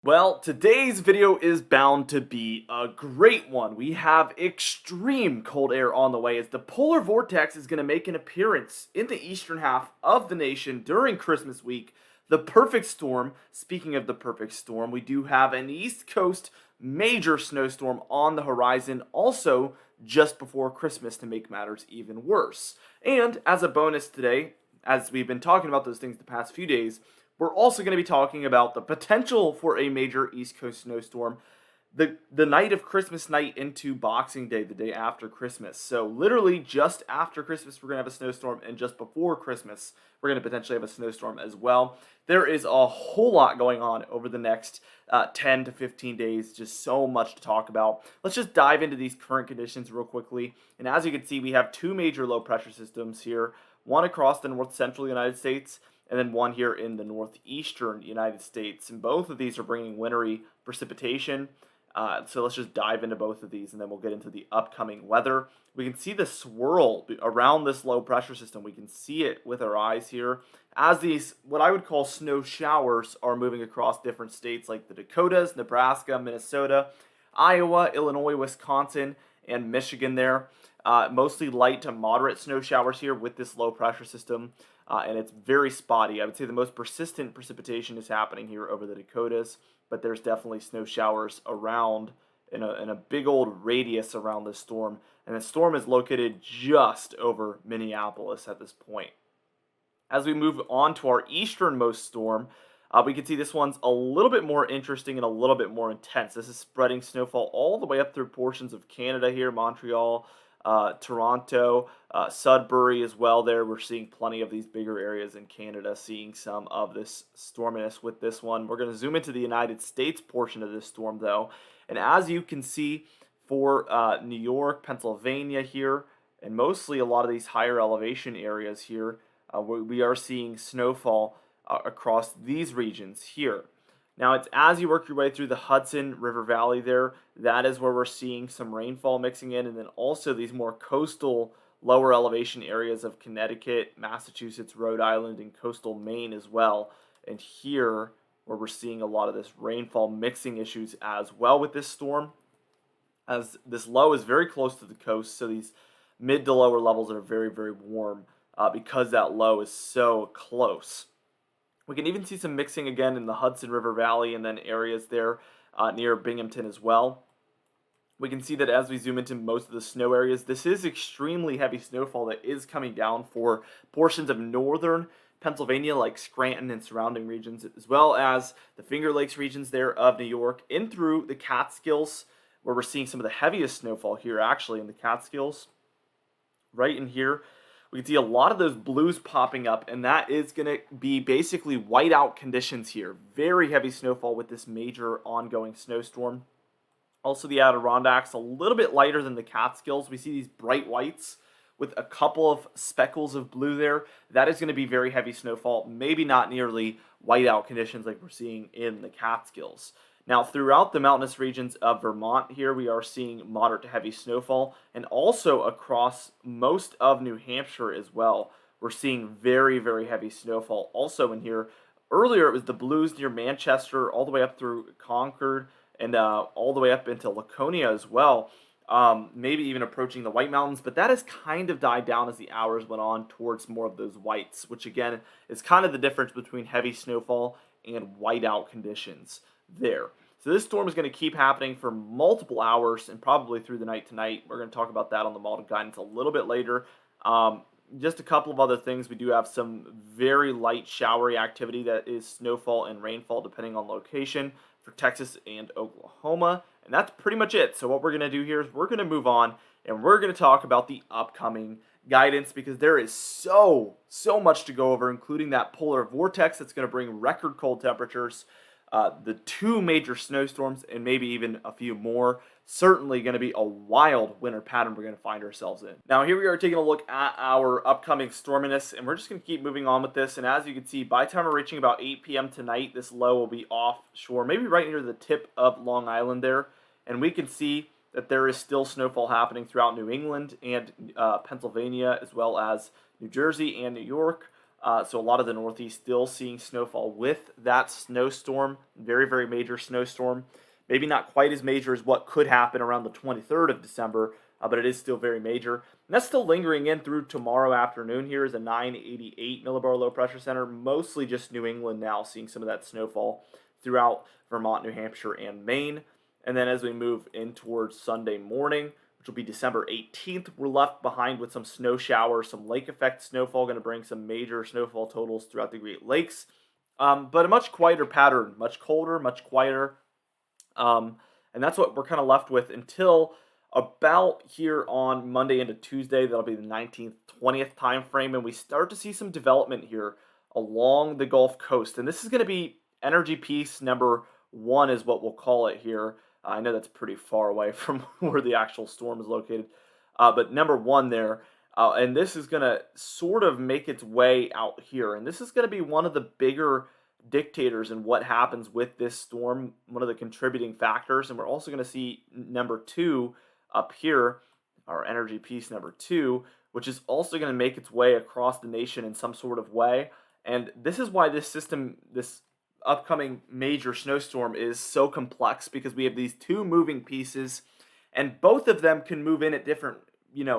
Well, today's video is bound to be a great one. We have extreme cold air on the way as the polar vortex is going to make an appearance in the eastern half of the nation during Christmas week. The perfect storm, speaking of the perfect storm, we do have an East Coast major snowstorm on the horizon, also just before Christmas to make matters even worse. And as a bonus today, as we've been talking about those things the past few days, we're also going to be talking about the potential for a major East Coast snowstorm the night of Christmas night into Boxing Day, the day after Christmas. So literally just after Christmas, we're going to have a snowstorm, and just before Christmas, we're going to potentially have a snowstorm as well. There is a whole lot going on over the next 10 to 15 days, just so much to talk about. Let's just dive into these current conditions real quickly. And as you can see, we have two major low pressure systems here, one across the north central United States, and then one here in the northeastern United States. And both of these are bringing wintry precipitation. So let's just dive into both of these, and then we'll get into the upcoming weather. We can see the swirl around this low pressure system. We can see it with our eyes here as these, what I would call snow showers, are moving across different states like the Dakotas, Nebraska, Minnesota, Iowa, Illinois, Wisconsin, and Michigan there. Mostly light to moderate snow showers here with this low pressure system. And it's very spotty. I would say the most persistent precipitation is happening here over the Dakotas, but there's definitely snow showers around in a big old radius around this storm. And the storm is located just over Minneapolis at this point. As we move on to our easternmost storm, we can see this one's a little bit more interesting and a little bit more intense. This is spreading snowfall all the way up through portions of Canada here, Montreal, Toronto, Sudbury as well there. We're seeing plenty of these bigger areas in Canada, seeing some of this storminess with this one. We're going to zoom into the United States portion of this storm, though. And as you can see for New York, Pennsylvania here, and mostly a lot of these higher elevation areas here, we are seeing snowfall across these regions here. Now, it's as you work your way through the Hudson River Valley there, that is where we're seeing some rainfall mixing in, and then also these more coastal, lower elevation areas of Connecticut, Massachusetts, Rhode Island, and coastal Maine as well. And here, where we're seeing a lot of this rainfall mixing issues as well with this storm, as this low is very close to the coast, so these mid to lower levels are very, very warm because that low is so close. We can even see some mixing again in the Hudson River Valley and then areas there near Binghamton as well. We can see that as we zoom into most of the snow areas, this is extremely heavy snowfall that is coming down for portions of northern Pennsylvania like Scranton and surrounding regions, as well as the Finger Lakes regions there of New York, in through the Catskills, where we're seeing some of the heaviest snowfall here actually in the Catskills. Right in here, we can see a lot of those blues popping up, and that is going to be basically whiteout conditions here. Very heavy snowfall with this major ongoing snowstorm. Also, the Adirondacks, a little bit lighter than the Catskills. We see these bright whites with a couple of speckles of blue there. That is going to be very heavy snowfall, maybe not nearly whiteout conditions like we're seeing in the Catskills. Now, throughout the mountainous regions of Vermont here, we are seeing moderate to heavy snowfall, and also across most of New Hampshire as well. We're seeing very, very heavy snowfall also in here. Earlier, it was the blues near Manchester, all the way up through Concord, and all the way up into Laconia as well. Maybe even approaching the White Mountains, but that has kind of died down as the hours went on towards more of those whites, which again is kind of the difference between heavy snowfall and whiteout conditions there. So this storm is going to keep happening for multiple hours and probably through the night tonight. We're going to talk about that on the model guidance a little bit later. Just a couple of other things. We do have some very light showery activity that is snowfall and rainfall depending on location for Texas and Oklahoma. And that's pretty much it. So what we're going to do here is we're going to move on and we're going to talk about the upcoming guidance, because there is so much to go over, including that polar vortex that's going to bring record cold temperatures. The two major snowstorms, and maybe even a few more. Certainly going to be a wild winter pattern we're going to find ourselves in. Now, here we are taking a look at our upcoming storminess, and we're just going to keep moving on with this. And as you can see, by the time we're reaching about 8 p.m. tonight, this low will be offshore, maybe right near the tip of Long Island there. And we can see that there is still snowfall happening throughout New England and Pennsylvania, as well as New Jersey and New York. So a lot of the Northeast still seeing snowfall with that snowstorm, very, very major snowstorm. Maybe not quite as major as what could happen around the 23rd of December, but it is still very major. And that's still lingering in through tomorrow afternoon. Here is a 988 millibar low pressure center, mostly just New England now seeing some of that snowfall throughout Vermont, New Hampshire, and Maine. And then as we move in towards Sunday morning, which will be December 18th, we're left behind with some snow showers, some lake effect snowfall, going to bring some major snowfall totals throughout the Great Lakes. But a much quieter pattern, much colder, much quieter. And that's what we're kind of left with until about here on Monday into Tuesday. That'll be the 19th, 20th time frame, and we start to see some development here along the Gulf Coast. And this is going to be energy piece number 1 is what we'll call it here. I know that's pretty far away from where the actual storm is located, but number 1 there. And this is going to sort of make its way out here. And this is going to be one of the bigger dictators in what happens with this storm, one of the contributing factors. And we're also going to see number 2 up here, our energy piece number 2, which is also going to make its way across the nation in some sort of way. And this is why this system, this upcoming major snowstorm, is so complex, because we have these 2 moving pieces, and both of them can move in at different,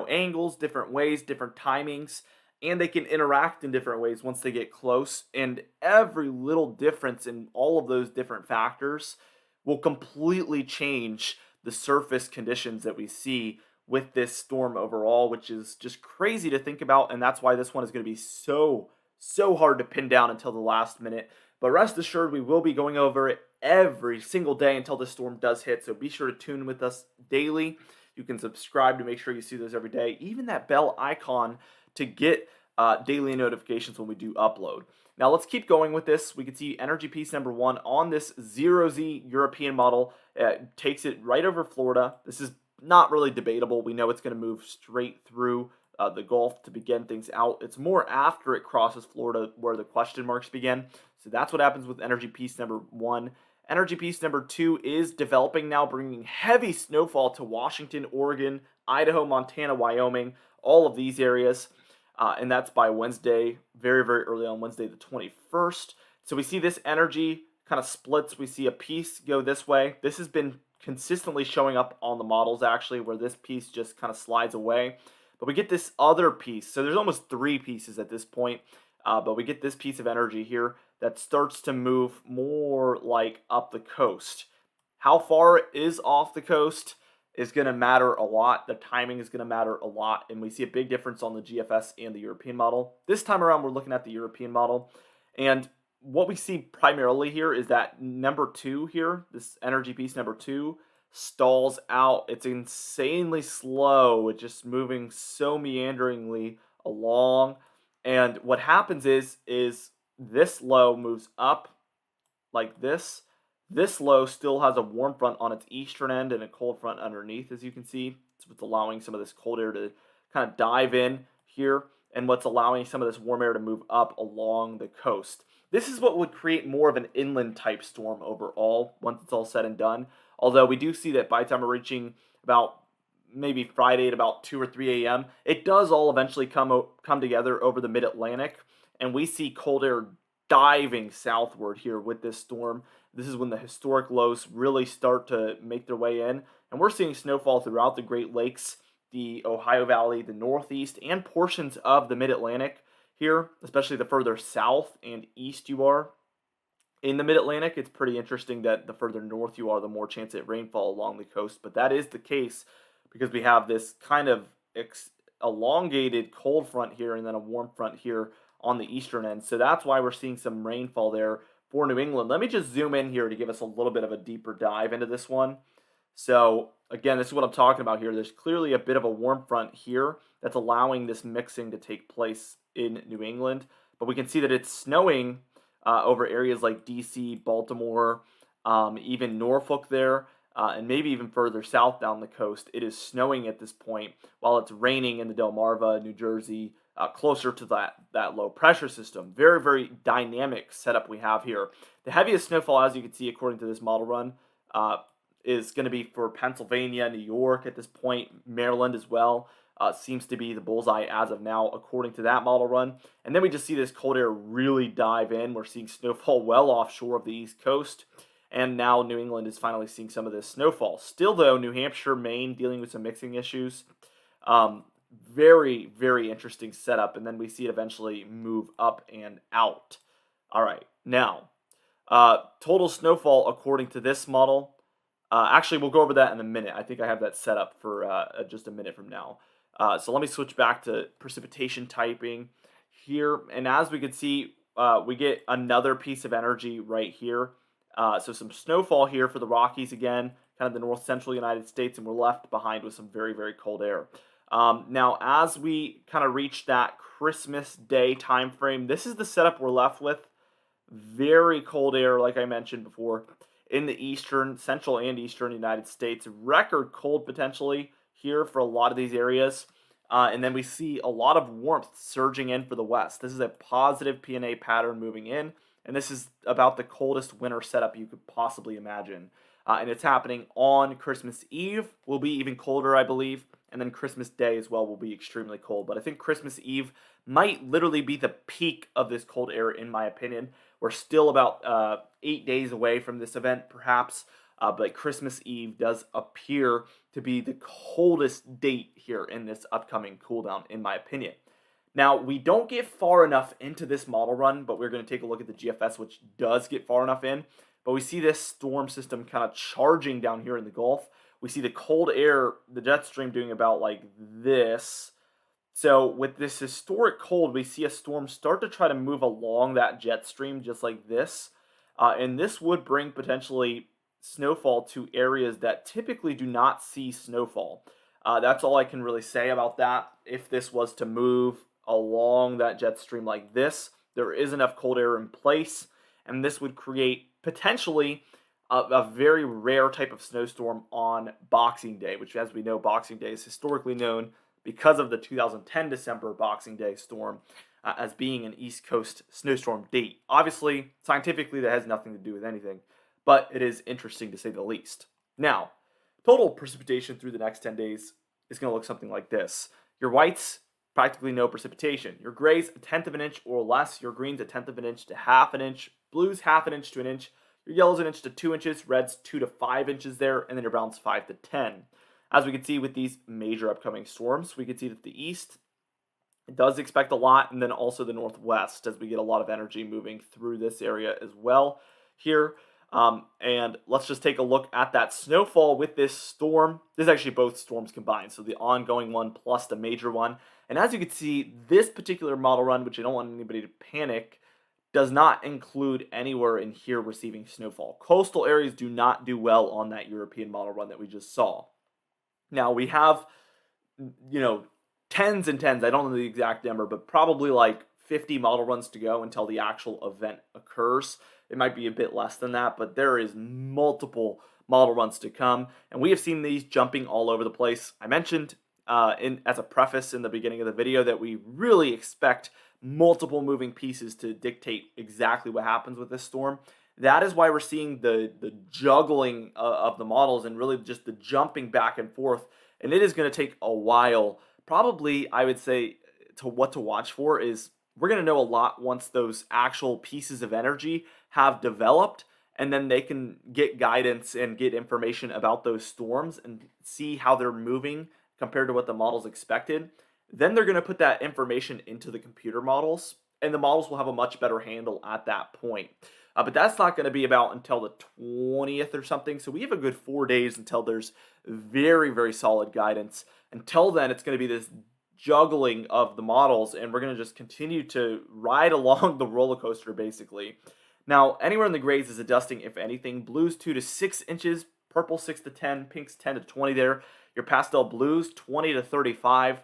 angles, different ways, different timings, and they can interact in different ways once they get close. And every little difference in all of those different factors will completely change the surface conditions that we see with this storm overall, which is just crazy to think about. And that's why this one is going to be so hard to pin down until the last minute. But rest assured, we will be going over it every single day until the storm does hit. So be sure to tune with us daily. You can subscribe to make sure you see those every day. Even that bell icon to get daily notifications when we do upload. Now let's keep going with this. We can see energy piece number 1 on this 0Z European model. Takes it right over Florida. This is not really debatable. We know it's going to move straight through the Gulf to begin things out. It's more after it crosses Florida where the question marks begin. So that's what happens with energy piece number 1. Energy piece number 2 is developing now, bringing heavy snowfall to Washington, Oregon, Idaho, Montana, Wyoming, all of these areas. And that's by Wednesday, very, very early on Wednesday the 21st. So we see this energy kind of splits. We see a piece go this way. This has been consistently showing up on the models, actually, where this piece just kind of slides away. But we get this other piece. So there's almost 3 pieces at this point. But we get this piece of energy here that starts to move more like up the coast. How far it is off the coast is going to matter a lot. The timing is going to matter a lot. And we see a big difference on the GFS and the European model. This time around, we're looking at the European model. And what we see primarily here is that number 2 here, this energy piece number 2, stalls out. It's insanely slow. It's just moving so meanderingly along. And what happens is this low moves up like this. This low still has a warm front on its eastern end and a cold front underneath, as you can see. It's what's allowing some of this cold air to kind of dive in here, and what's allowing some of this warm air to move up along the coast. This is what would create more of an inland type storm overall once it's all said and done. Although we do see that by the time we're reaching about maybe Friday at about 2 or 3 a.m., it does all eventually come together over the mid-Atlantic, and we see cold air diving southward here with this storm. This is when the historic lows really start to make their way in, and we're seeing snowfall throughout the Great Lakes, the Ohio Valley, the Northeast, and portions of the Mid-Atlantic here, especially the further south and east you are. In the Mid-Atlantic, it's pretty interesting that the further north you are, the more chance at rainfall along the coast, but that is the case because we have this kind of elongated cold front here and then a warm front here on the eastern end. So that's why we're seeing some rainfall there for New England. Let me just zoom in here to give us a little bit of a deeper dive into this one. So again, this is what I'm talking about here. There's clearly a bit of a warm front here that's allowing this mixing to take place in New England. But we can see that it's snowing over areas like DC, Baltimore, even Norfolk there, and maybe even further south down the coast. It is snowing at this point while it's raining in the Delmarva, New Jersey, closer to that low pressure system. Very, very dynamic setup we have here. The heaviest snowfall, as you can see, according to this model run, is going to be for Pennsylvania, New York at this point, Maryland as well. seems to be the bullseye as of now, according to that model run. And then we just see this cold air really dive in. We're seeing snowfall well offshore of the East Coast. And now New England is finally seeing some of this snowfall. Still, though, New Hampshire, Maine, dealing with some mixing issues. Very, very interesting setup. And then we see it eventually move up and out. All right, now, total snowfall according to this model. Actually, we'll go over that in a minute. I think I have that set up for just a minute from now. So let me switch back to precipitation typing here. And as we can see, we get another piece of energy right here. So some snowfall here for the Rockies again, kind of the north central United States, and we're left behind with some very, very cold air. Now, as we kind of reach that Christmas Day time frame, this is the setup we're left with. Very cold air, like I mentioned before, in the eastern, central, and eastern United States. Record cold potentially here for a lot of these areas. And then we see a lot of warmth surging in for the west. This is a positive PNA pattern moving in, and this is about the coldest winter setup you could possibly imagine. And it's happening on Christmas Eve. Will be even colder, I believe. And then Christmas Day as well will be extremely cold. But I think Christmas Eve might literally be the peak of this cold air, in my opinion. We're still about 8 days away from this event, perhaps. But Christmas Eve does appear to be the coldest date here in this upcoming cool down, in my opinion. Now, we don't get far enough into this model run, but we're going to take a look at the GFS, which does get far enough in. But we see this storm system kind of charging down here in the Gulf. We see the cold air, the jet stream doing about like this. So with this historic cold, we see a storm start to try to move along that jet stream just like this. And this would bring potentially snowfall to areas that typically do not see snowfall. That's all I can really say about that. If this was to move along that jet stream like this, there is enough cold air in place, and this would create potentially a very rare type of snowstorm on Boxing Day, which, as we know, Boxing Day is historically known because of the 2010 December Boxing Day storm as being an East Coast snowstorm date. Obviously, scientifically, that has nothing to do with anything, but it is interesting to say the least. Now, total precipitation through the next 10 days is going to look something like this. Your whites, practically no precipitation. Your grays, 1/10 of an inch or less. Your greens, 1/10 of an inch to 1/2 an inch. Blues, 1/2 an inch to an inch. Your yellows, 1 inch to 2 inches. Reds, 2 to 5 inches there. And then your browns, 5 to 10. As we can see with these major upcoming storms, we can see that the east does expect a lot, and then also the northwest as we get a lot of energy moving through this area as well here. And let's just take a look at that snowfall with this storm. This is actually both storms combined, so the ongoing one plus the major one. And as you can see, this particular model run, which I don't want anybody to panic, does not include anywhere in here receiving snowfall. Coastal areas do not do well on that European model run that we just saw. Now, we have, tens and tens, I don't know the exact number, but probably like 50 model runs to go until the actual event occurs. It might be a bit less than that, but there is multiple model runs to come, and we have seen these jumping all over the place. I mentioned as a preface in the beginning of the video that we really expect multiple moving pieces to dictate exactly what happens with this storm. That is why we're seeing the juggling of the models and really just the jumping back and forth. And it is going to take a while. Probably, I would say, what to watch for is we're going to know a lot once those actual pieces of energy have developed, and then they can get guidance and get information about those storms and see how they're moving compared to what the models expected. Then they're going to put that information into the computer models, and the models will have a much better handle at that point. But that's not going to be about until the 20th or something. So we have a good 4 days until there's very, very solid guidance. Until then, it's going to be this juggling of the models, and we're going to just continue to ride along the roller coaster, basically. Now, anywhere in the grays is adjusting, if anything. Blues 2 to 6 inches, purple 6 to 10, pinks 10 to 20 there. Your pastel blues 20 to 35.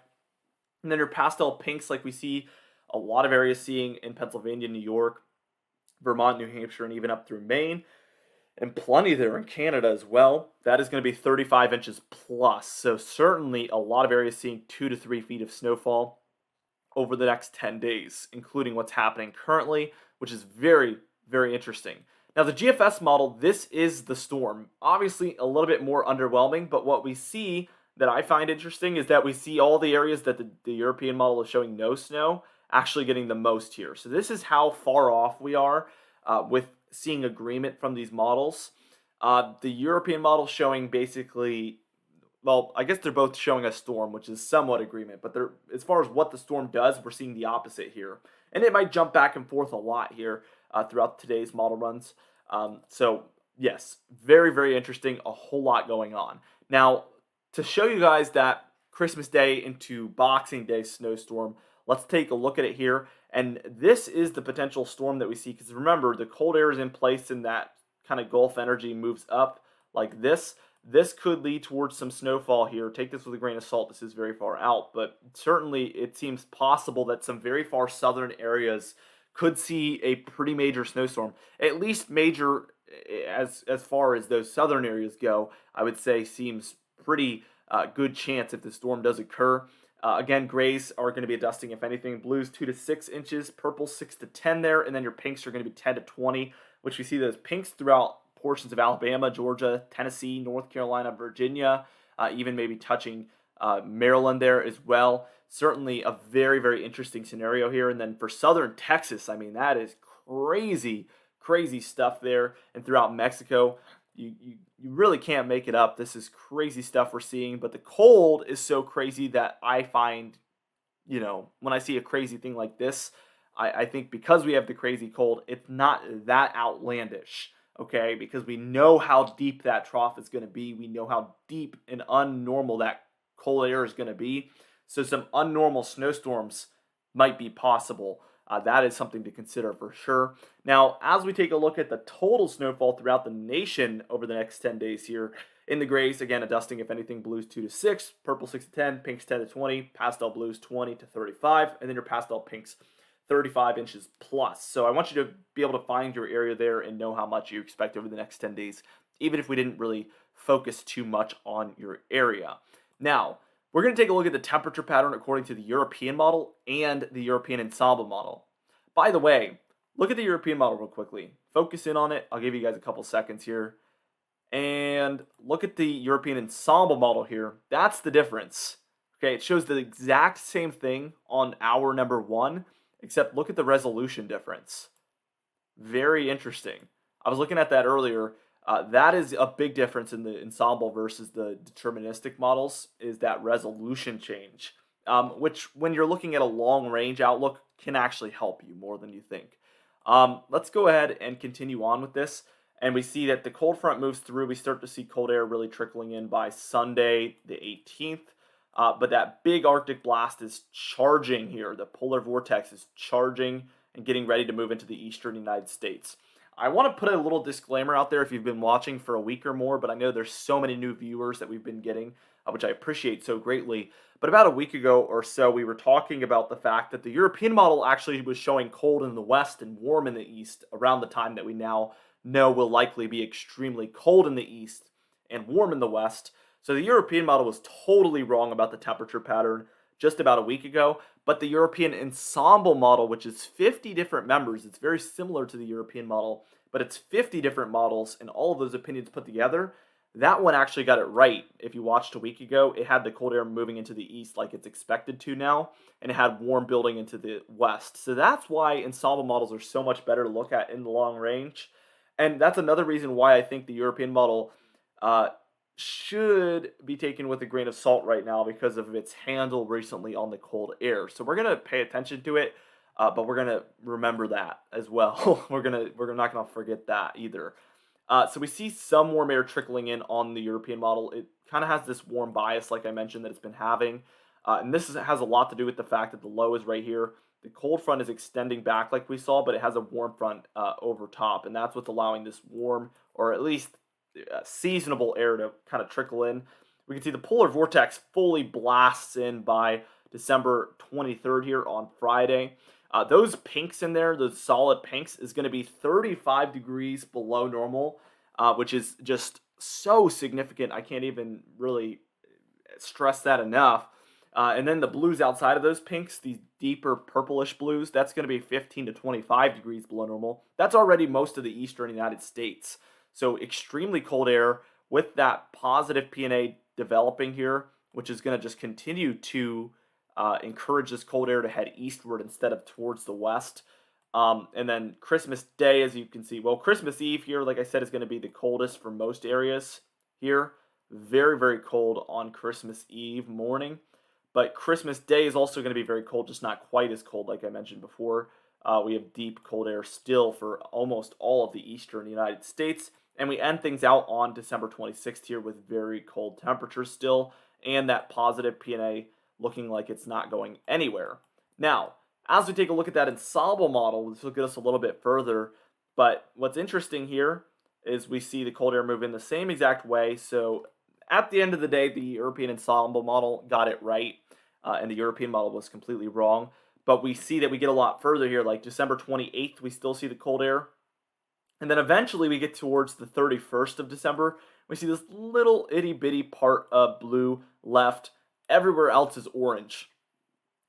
And then your pastel pinks, like we see a lot of areas seeing in Pennsylvania, New York, Vermont, New Hampshire, and even up through Maine, and plenty there in Canada as well. That is going to be 35 inches plus. So certainly a lot of areas seeing 2 to 3 feet of snowfall over the next 10 days, including what's happening currently, which is very, very interesting. Now, the GFS model, this is the storm. Obviously, a little bit more underwhelming, but what we see that I find interesting is that we see all the areas that the European model is showing no snow actually getting the most here. So this is how far off we are with seeing agreement from these models. The European model showing basically, well, I guess they're both showing a storm, which is somewhat agreement, but they're, as far as what the storm does, we're seeing the opposite here. And it might jump back and forth a lot here throughout today's model runs. So yes, very, very interesting, a whole lot going on. Now, to show you guys that Christmas Day into Boxing Day snowstorm, let's take a look at it here. And this is the potential storm that we see, because remember, the cold air is in place and that kind of Gulf energy moves up like this. This could lead towards some snowfall here. Take this with a grain of salt. This is very far out, but certainly it seems possible that some very far southern areas could see a pretty major snowstorm. At least major as far as those southern areas go, I would say seems pretty good chance if the storm does occur. Again, grays are going to be a dusting, if anything. Blues 2 to 6 inches, purple 6 to 10 there, and then your pinks are going to be 10 to 20, which we see those pinks throughout portions of Alabama, Georgia, Tennessee, North Carolina, Virginia, even maybe touching Maryland there as well. Certainly a very, very interesting scenario here. And then for southern Texas, I mean, that is crazy, crazy stuff there. And throughout Mexico, you really can't make it up. This is crazy stuff we're seeing. But the cold is so crazy that I find, when I see a crazy thing like this, I think because we have the crazy cold, it's not that outlandish. Okay, because we know how deep that trough is going to be. We know how deep and unnormal that cold air is going to be. So some unnormal snowstorms might be possible. That is something to consider for sure. Now, as we take a look at the total snowfall throughout the nation over the next 10 days here, in the grays, again, a dusting, if anything, blues 2 to 6, purple 6 to 10, pinks 10 to 20, pastel blues 20 to 35, and then your pastel pinks 35 inches plus. So I want you to be able to find your area there and know how much you expect over the next 10 days, even if we didn't really focus too much on your area. Now, we're going to take a look at the temperature pattern according to the European model and the European ensemble model. By the way, look at the European model real quickly. Focus in on it. I'll give you guys a couple seconds here. And look at the European ensemble model here. That's the difference. Okay, it shows the exact same thing on hour number 1, except look at the resolution difference. Very interesting. I was looking at that earlier. That is a big difference in the ensemble versus the deterministic models, is that resolution change, which when you're looking at a long range outlook can actually help you more than you think. Let's go ahead and continue on with this. And we see that the cold front moves through. We start to see cold air really trickling in by Sunday, the 18th. But that big Arctic blast is charging here. The polar vortex is charging and getting ready to move into the eastern United States. I want to put a little disclaimer out there if you've been watching for a week or more, but I know there's so many new viewers that we've been getting, which I appreciate so greatly. But about a week ago or so, we were talking about the fact that the European model actually was showing cold in the west and warm in the east around the time that we now know will likely be extremely cold in the east and warm in the west. So the European model was totally wrong about the temperature pattern just about a week ago, but the European ensemble model, which is 50 different members, it's very similar to the European model, but it's 50 different models and all of those opinions put together, that one actually got it right. If you watched a week ago, it had the cold air moving into the east like it's expected to now, and it had warm building into the west. So that's why ensemble models are so much better to look at in the long range, and that's another reason why I think the European model should be taken with a grain of salt right now because of its handle recently on the cold air. So we're gonna pay attention to it, but we're gonna remember that as well. we're not gonna forget that either. So we see some warm air trickling in on the European model. It kind of has this warm bias, like I mentioned, that it's been having, and has a lot to do with the fact that the low is right here. The cold front is extending back like we saw, but it has a warm front over top, and that's what's allowing this warm, or at least seasonable air to kind of trickle in. We can see the polar vortex fully blasts in by December 23rd here on Friday. Those pinks in there, those solid pinks, is going to be 35 degrees below normal, which is just so significant. I can't even really stress that enough. And then the blues outside of those pinks, these deeper purplish blues, that's going to be 15 to 25 degrees below normal. That's already most of the eastern United States. So extremely cold air with that positive P&A developing here which is going to just continue to encourage this cold air to head eastward instead of towards the west. And then Christmas Day, as you can see, well, Christmas Eve here, like I said, is going to be the coldest for most areas here. Very, very cold on Christmas Eve morning. But Christmas Day is also going to be very cold, just not quite as cold like I mentioned before. We have deep cold air still for almost all of the eastern United States. And we end things out on December 26th here with very cold temperatures still, and that positive PNA looking like it's not going anywhere. Now, as we take a look at that ensemble model, this will get us a little bit further. But what's interesting here is we see the cold air move in the same exact way. So at the end of the day, the European ensemble model got it right, and the European model was completely wrong. But we see that we get a lot further here, like December 28th, we still see the cold air. And then eventually we get towards the 31st of December. We see this little itty bitty part of blue left. Everywhere else is orange.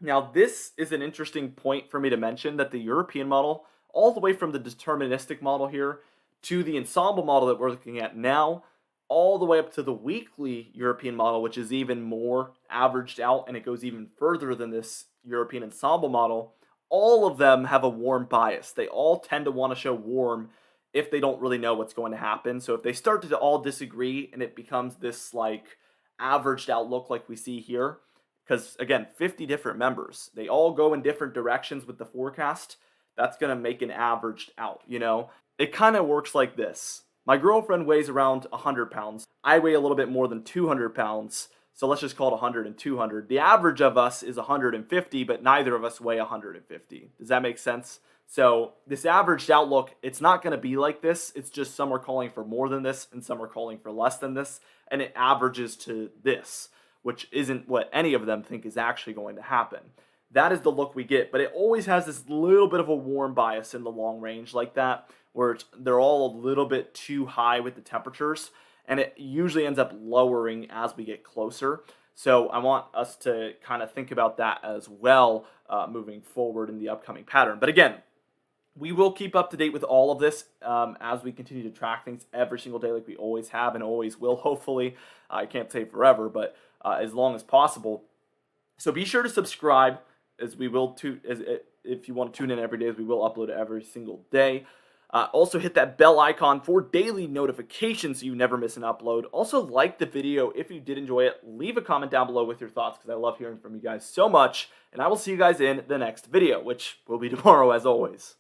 Now, this is an interesting point for me to mention, that the European model, all the way from the deterministic model here to the ensemble model that we're looking at now, all the way up to the weekly European model, which is even more averaged out, and it goes even further than this European ensemble model, all of them have a warm bias. They all tend to want to show warm if they don't really know what's going to happen. So if they start to all disagree and it becomes this like averaged outlook like we see here, because again, 50 different members, they all go in different directions with the forecast, that's going to make an averaged out, you know? It kind of works like this. My girlfriend weighs around 100 pounds. I weigh a little bit more than 200 pounds. So let's just call it 100 and 200. The average of us is 150, but neither of us weigh 150. Does that make sense? So this averaged outlook, it's not going to be like this. It's just some are calling for more than this and some are calling for less than this. And it averages to this, which isn't what any of them think is actually going to happen. That is the look we get. But it always has this little bit of a warm bias in the long range like that, where they're all a little bit too high with the temperatures. And it usually ends up lowering as we get closer. So I want us to kind of think about that as well moving forward in the upcoming pattern. But again, we will keep up to date with all of this as we continue to track things every single day like we always have and always will, hopefully. I can't say forever, but as long as possible. So be sure to subscribe, as we will if you want to tune in every day, as we will upload every single day. Also hit that bell icon for daily notifications so you never miss an upload. Also like the video if you did enjoy it. Leave a comment down below with your thoughts, because I love hearing from you guys so much. And I will see you guys in the next video, which will be tomorrow as always.